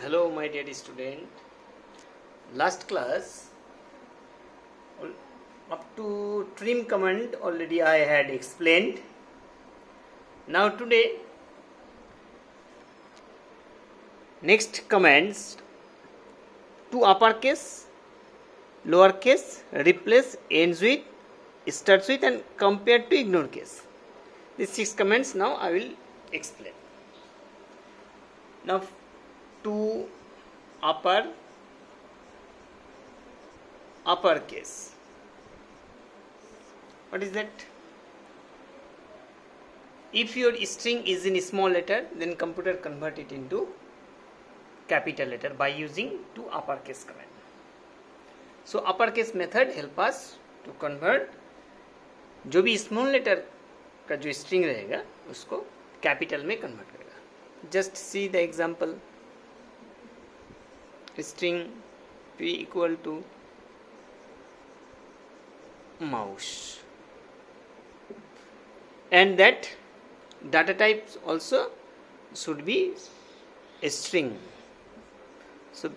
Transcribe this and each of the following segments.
Hello my dear student. Last class up to trim command already I had explained. Now today next commands to uppercase, lowercase, replace, ends with, starts with and compare to ignore case. These 6 commands now I will explain. Now to uppercase. What is that? If your string is in small letter, then computer convert it into capital letter by using to uppercase command. So uppercase method help us to convert जो भी small letter का जो string रहेगा उसको capital में convert करेगा. Just see the example. string p equal to mouse, and that data type also should be a string. So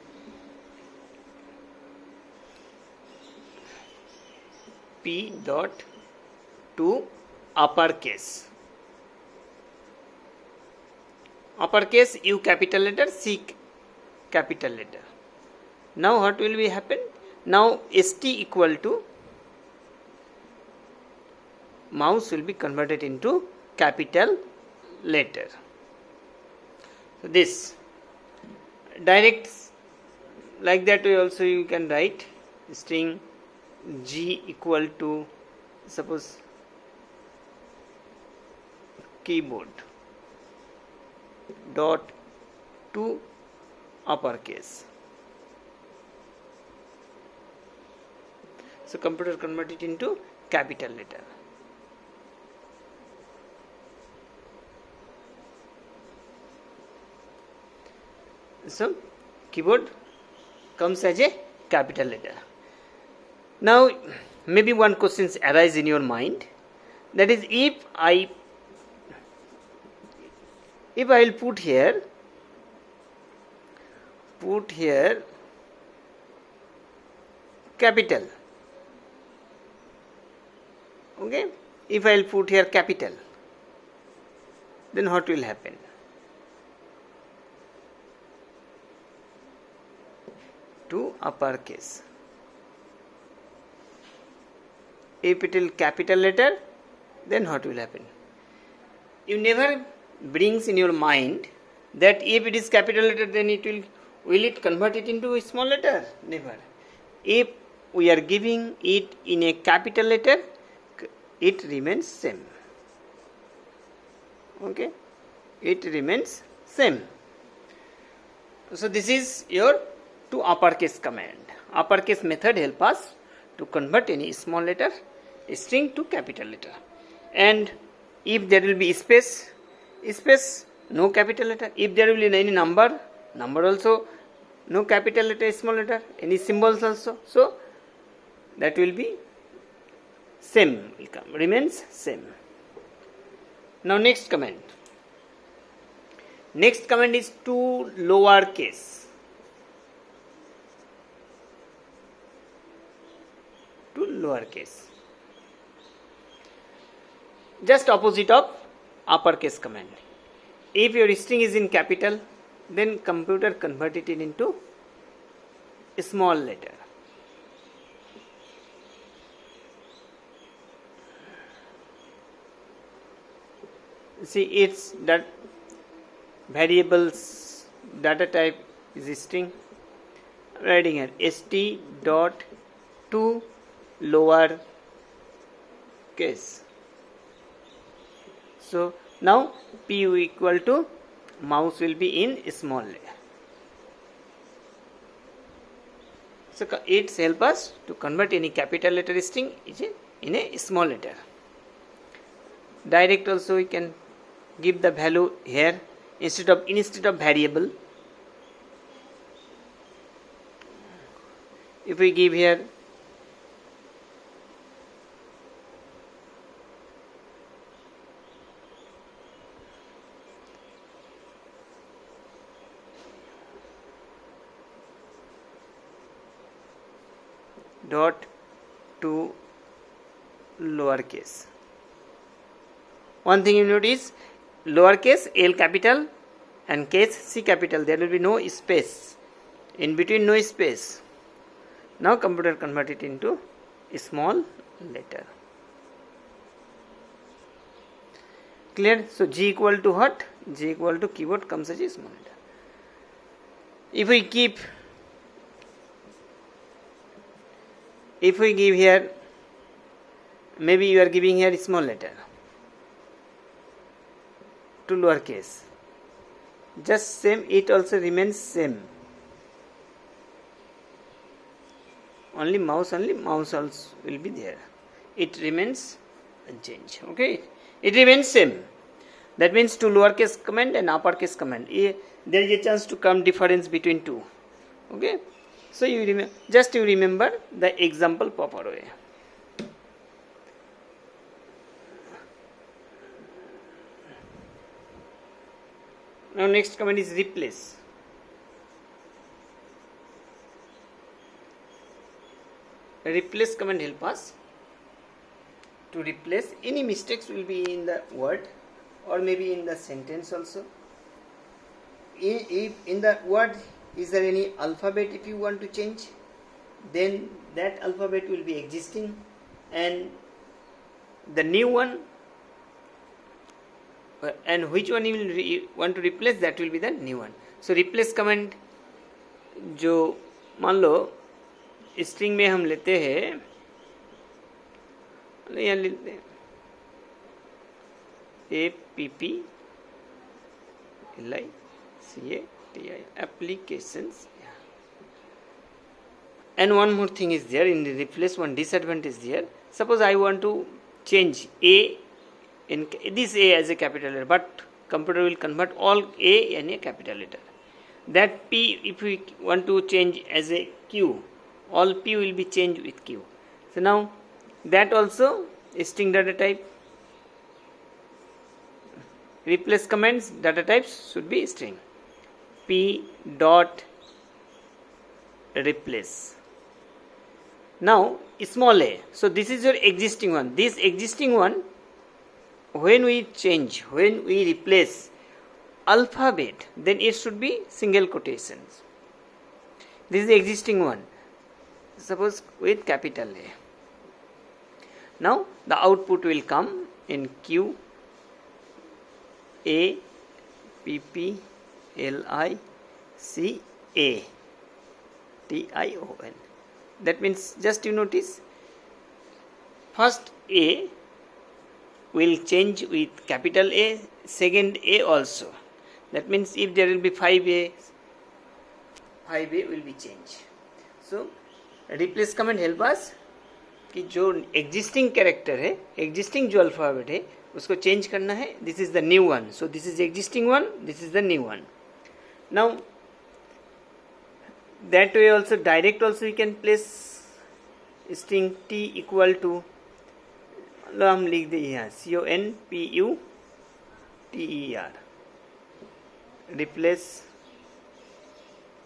p dot to uppercase u capital letter, c capital letter. Now what will be happen? Now st equal to mouse will be converted into capital letter. So this direct like that way also you can write string g equal to suppose keyboard dot to uppercase. So computer convert it into capital letter. So keyboard comes as a capital letter. Now maybe one questions arise in your mind, that is if I will put here capital, okay, if I will put here capital, then what will happen? To uppercase. If it will capital letter, then what will happen? You never brings in your mind that if it is capital letter, then will it convert it into a small letter? Never. If we are giving it in a capital letter, it remains same. Okay, it remains same. So this is your to uppercase command. Uppercase method help us to convert any small letter string to capital letter. And if there will be space no capital letter. If there will be any number also no capital letter, small letter, any symbols also. So that will be same, remains same. Now next command. Next command is to lowercase. To lowercase. Just opposite of uppercase command. If your string is in capital, then computer convert it into a small letter. See, it's that variables data type is string. Writing here st dot to lower case. So now pu equal to mouse will be in small letter. So it helps us to convert any capital letter string in a small letter. Direct also we can give the value here instead of variable. If we give here dot to lowercase. One thing you notice, lowercase L capital and case C capital, there will be no space. In between, no space. Now computer convert it into a small letter. Clear? So G equal to what? G equal to keyboard comes as a small letter. If we give here, maybe you are giving here a small letter to lowercase, just same, it also remains same. Only mouse also will be there. It remains unchanged. Okay, it remains same. That means to lowercase command and uppercase command, there is a chance to come difference between two. Okay, so you remember the example proper way. Now next command is replace. Replace command help us to replace any mistakes will be in the word or maybe in the sentence also. If in the word is there any alphabet, if you want to change, then that alphabet will be existing and the new one, and which one you will want to replace, that will be the new one. So replace command, जो मान लो string में हम लेते हैं, यहाँ लेते हैं APPLICATI applications, and one more thing is there in the replace, one disadvantage there. Suppose I want to change A in this A as a capital letter, but computer will convert all A in a capital letter. That P, if we want to change as a Q, all P will be changed with Q. So now that also string data type. Replace commands data types should be string. P dot replace. Now small a. So this is your existing one. This existing one, when we change, when we replace alphabet, then it should be single quotations. This is the existing one. Suppose with capital A. Now the output will come in Q A P P L I C A T I O N. That means, just you notice, first A will change with capital A, second A also. That means if there will be 5A will be changed. So replace command help us कि जो existing character है, existing जो alphabet है, उसको change करना है. This is the new one. So this is the existing one, this is the new one. Now that way also, direct also we can place string T equal to, हम लिख दे यहाँ CONPUTER. Replace,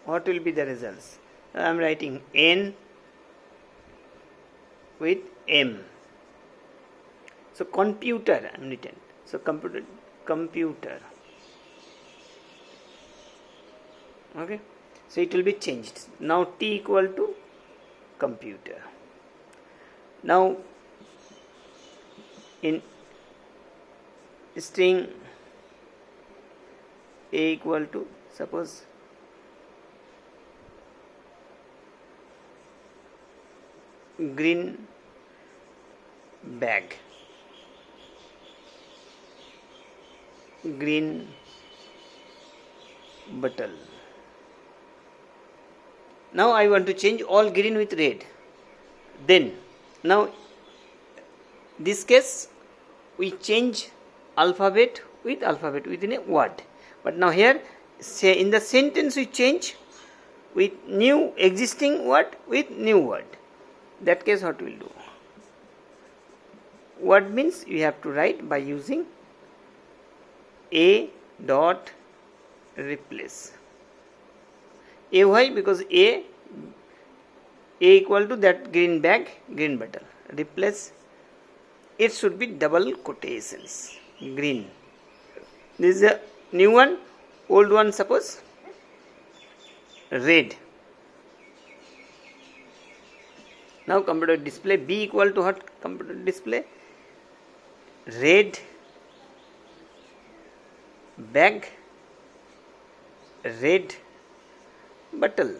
what will be the results? I am writing N with M. So computer I am written. So computer. Okay. So it will be changed. Now T equal to computer. Now in string A equal to, suppose green bag, green bottle. Now I want to change all green with red. Then now this case we change alphabet with alphabet within a word. But now here, say in the sentence we change with new existing word with new word. That case what we will do? Word means you have to write by using A dot replace. A, why? Because A A equal to that green bag, green bottle. Replace, it should be double quotations, green. This is a new one, old one suppose red. Now computer display, B equal to what? Computer display red bag, red bottle.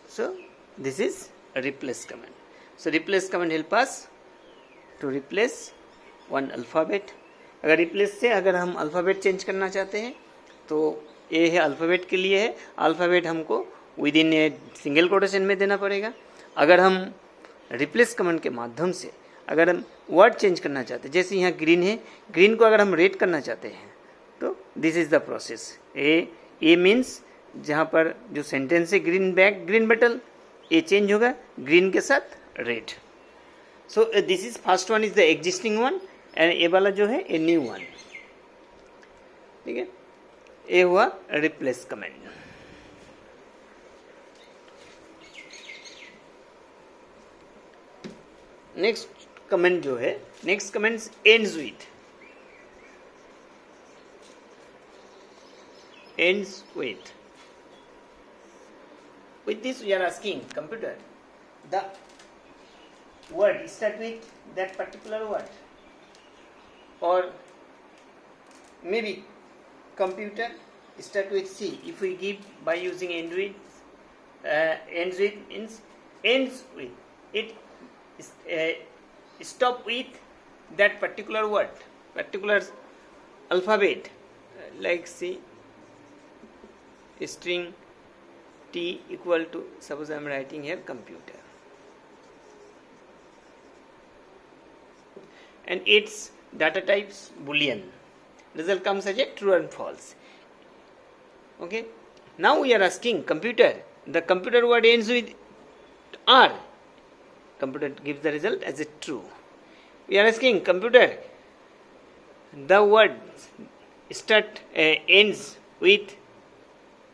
So this is a replace command. So replace command help us to replace one alphabet. अगर replace से अगर हम alphabet change करना चाहते हैं तो ए है alphabet के लिए है, अल्फ़ाबेट हमको with in a single quotation में देना पड़ेगा. अगर हम रिप्लेस कमांड के माध्यम से अगर हम वर्ड चेंज करना चाहते हैं, जैसे यहाँ ग्रीन है, ग्रीन को अगर हम रेड करना चाहते हैं तो this is the process. A means जहाँ पर जो सेंटेंस है ग्रीन बैग ग्रीन बटल, ए चेंज होगा ग्रीन के साथ red. So this is first one is the existing one and a वाला जो है ए न्यू वन. ठीक है, ए हुआ रिप्लेस कमेंट. नेक्स्ट कमेंट जो है, next comment ends with. ends with. With this we are asking computer the word start with that particular word, or maybe computer start with C. If we give by using ends with means ends with it stop with that particular word, particular alphabet, like C string T equal to, suppose I am writing here computer, and its data types boolean. Result comes as a true and false. Okay, now we are asking computer, the computer word ends with R. Computer gives the result as a true. We are asking computer the word ends with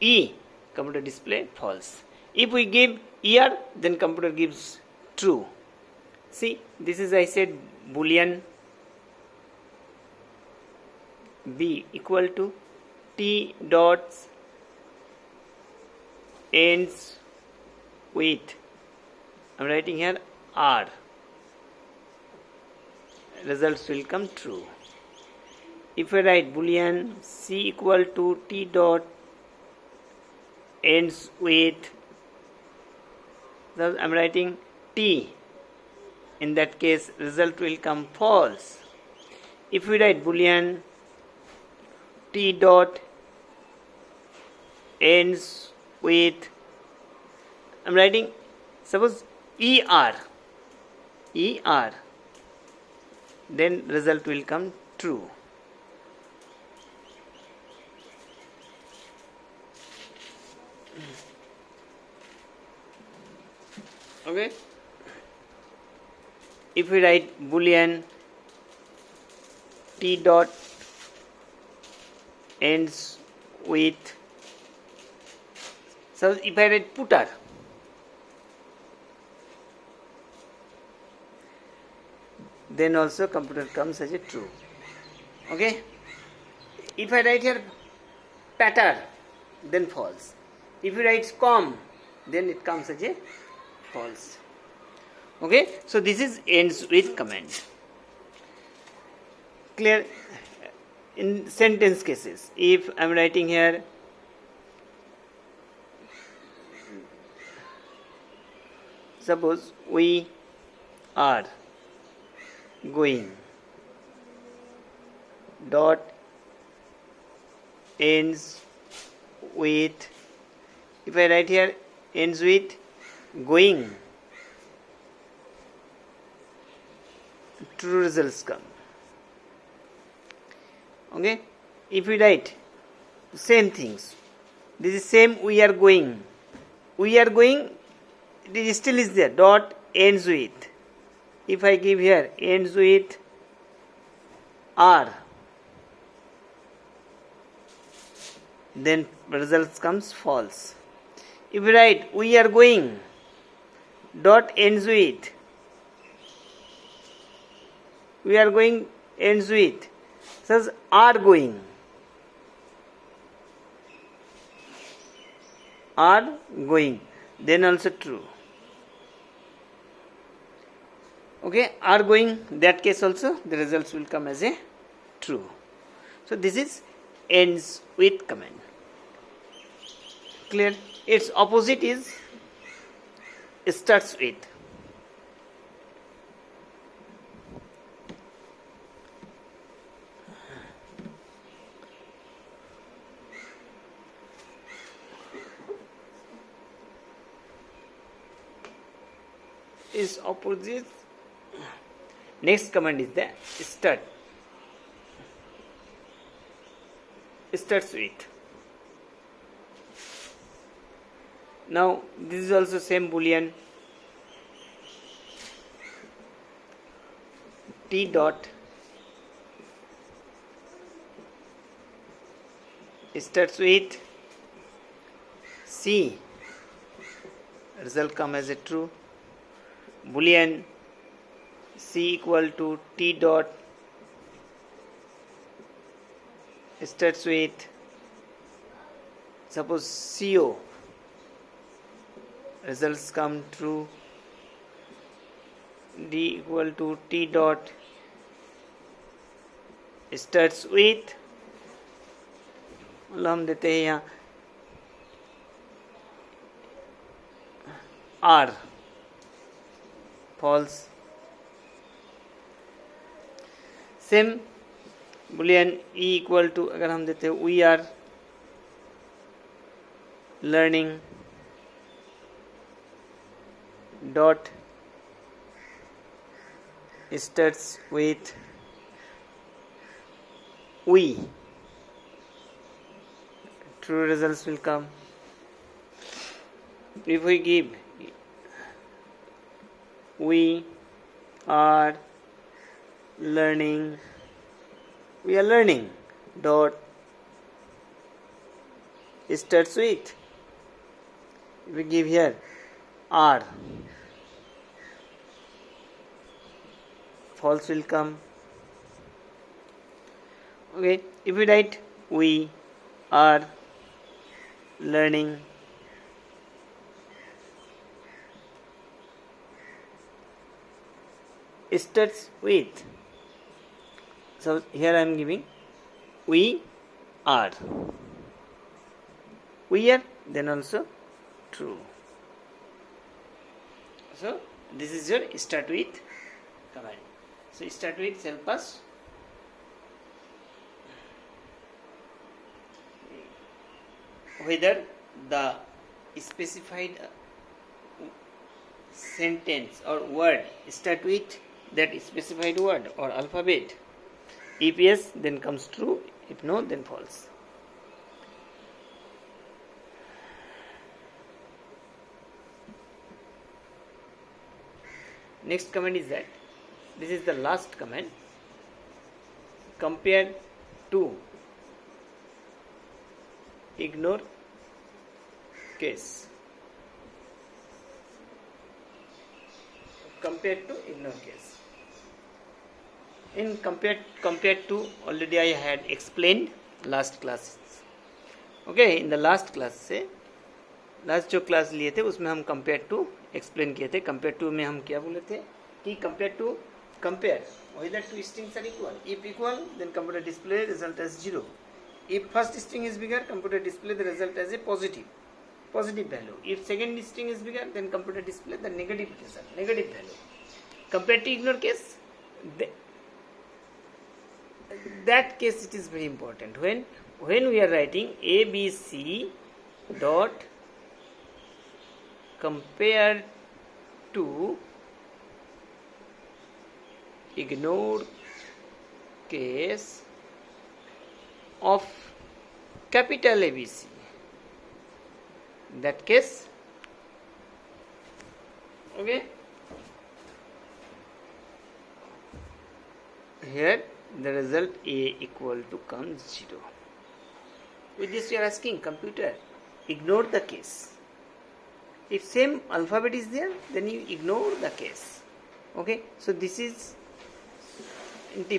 E. Computer display false. If we give ER, then computer gives true. See, this is I said boolean B equal to T dots ends with, I am writing here R. Results will come true. If I write boolean C equal to T dot ends with, thus I am writing T, in that case result will come false. If we write boolean T dot ends with, I am writing suppose ER, then result will come true. Okay, if we write boolean T dot ends with, so if I write putter, then also computer comes as a true. Okay, if I write here patter, then false. If you write com, then it comes as a false. Okay, so this is ends with command. Clear? In sentence cases, if I am writing here suppose we are going dot ends with, if I write here ends with going, true results come. Okay, if we write same things, this is same we are going, it is still is there, dot ends with. If I give here ends with R, then results comes false. If we write we are going, dot ends with, we are going ends with, says are going, then also true. Okay, are going, that case also the results will come as a true. So this is ends with command. Clear? Its opposite is starts with. Is opposite. Next command is the start. Starts with. Now this is also same boolean. T dot starts with C. Result come as a true. Boolean C equal to T dot starts with, suppose CO. Results come true. D equal to T dot starts with, हम देते हैं यहाँ R. False. Same boolean E equal to, अगर हम देते हैं we are learning dot starts with we, true results will come. If we give we are learning, we are learning dot starts with, we give here are, false will come. Okay, if we write we are learning starts with, so here I am giving we are, then also true. So this is your start with command. So start with help us whether the specified sentence or word start with that specified word or alphabet. If yes, then comes true. If no, then false. Next command is that this is the last command. Compare to ignore case. Compared to ignore case. In compared to, already I had explained last classes. Okay, in the last class से last जो class लिए थे उसमें हम compare to explain किए थे. Compare to में हम क्या बोले थे कि compare to compare whether two strings are equal. If equal, then computer display result as 0. If first string is bigger, computer display the result as a positive value. If second string is bigger, then computer display the negative result, negative value. Compared to ignore case, that case it is very important. When we are writing ABC dot compare to ignore case of capital ABC, that case, okay, here the result A equal to comes 0. With this we are asking computer ignore the case. If same alphabet is there, then you ignore the case. Okay, so this is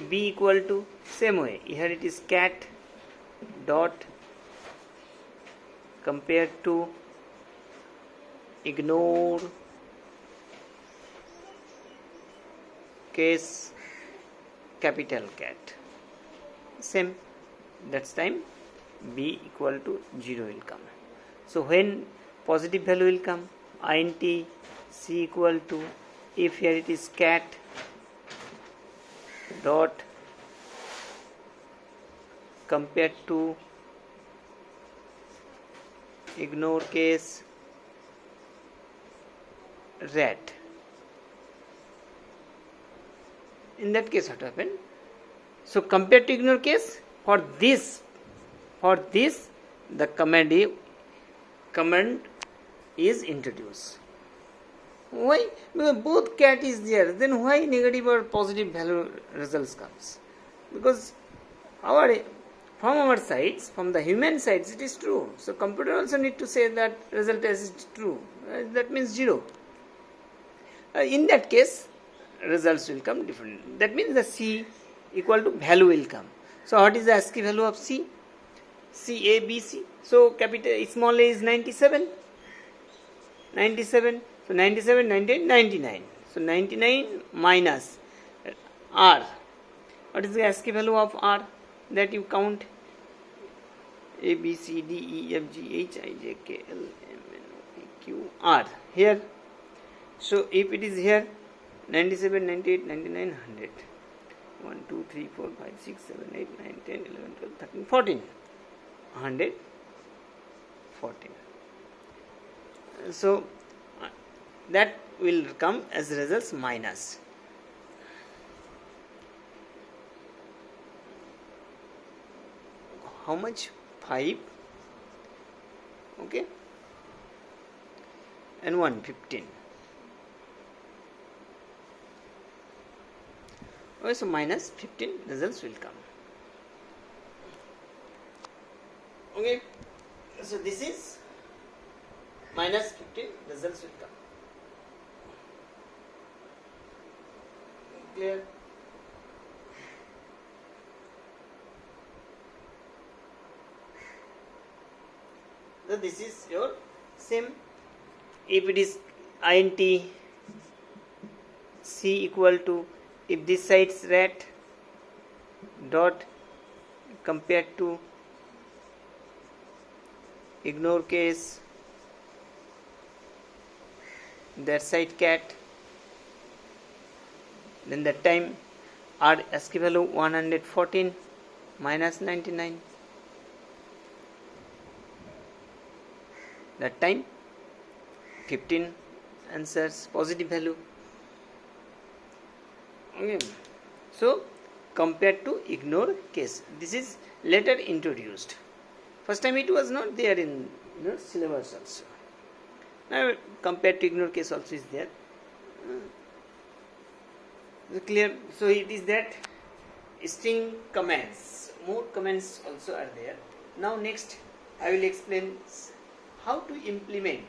b equal to, same way here it is cat dot compared to ignore case capital cat, same, that's time b equal to 0 will come. So when positive value will come, int c equal to, if here it is cat dot compared to ignore case rat, in that case what happened? So compared to ignore case, for this the command is introduced. Why? Because both cat is there, then why negative or positive value results comes? Because from our sides, from the human sides, it is true. So computer also need to say that result is true. That means 0. In that case, results will come different. That means the C equal to value will come. So what is the ASCII value of C? C, A, B, C. So capital small a is 97. 97. So 97, 98, 99. So 99 minus R. What is the ASCII value of R? That you count. A, B, C, D, E, F, G, H, I, J, K, L, M, N, O, P, Q, R. Here. So if it is here, 97, 98, 99, 100. 1, 2, 3, 4, 5, 6, 7, 8, 9, 10, 11, 12, 13, 14. 114. So that will come as results minus. How much? 5. Okay. And 115. Okay, so minus 15 results will come. Okay, so this is minus 15 results will come. Clear? So this is your same. If it is int c equal to, if this side's rat dot compared to ignore case that side cat, then that time our ASCII value 114 minus 99, that time 15 answers positive value. Okay. So compared to ignore case, this is later introduced. First time it was not there in syllabus also. Now compared to ignore case also is there. Clear? So it is that string commands, more commands also are there. Now next I will explain how to implement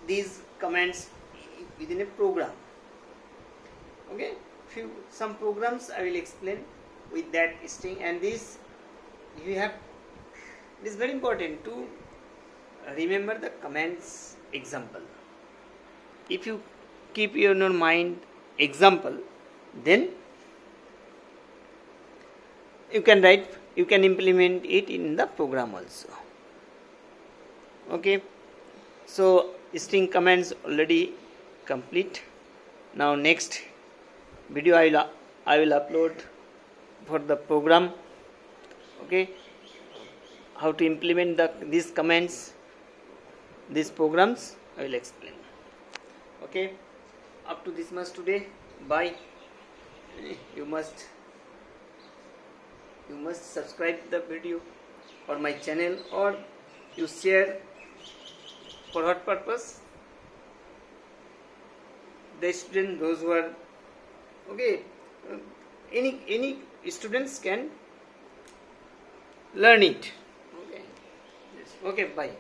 these commands within a program. Okay, some programs I will explain with that string, and this you have. It is very important to remember the commands example. If you keep in your mind example, then you can implement it in the program also. Okay, so string commands already complete. Now next video I will upload for the program. Okay, how to implement these commands, these programs I will explain. Okay, up to this much today. Bye. You must subscribe the video or my channel, or you share. For what purpose? The student, those who are okay, any students can learn it. Okay. Yes. Okay. Bye.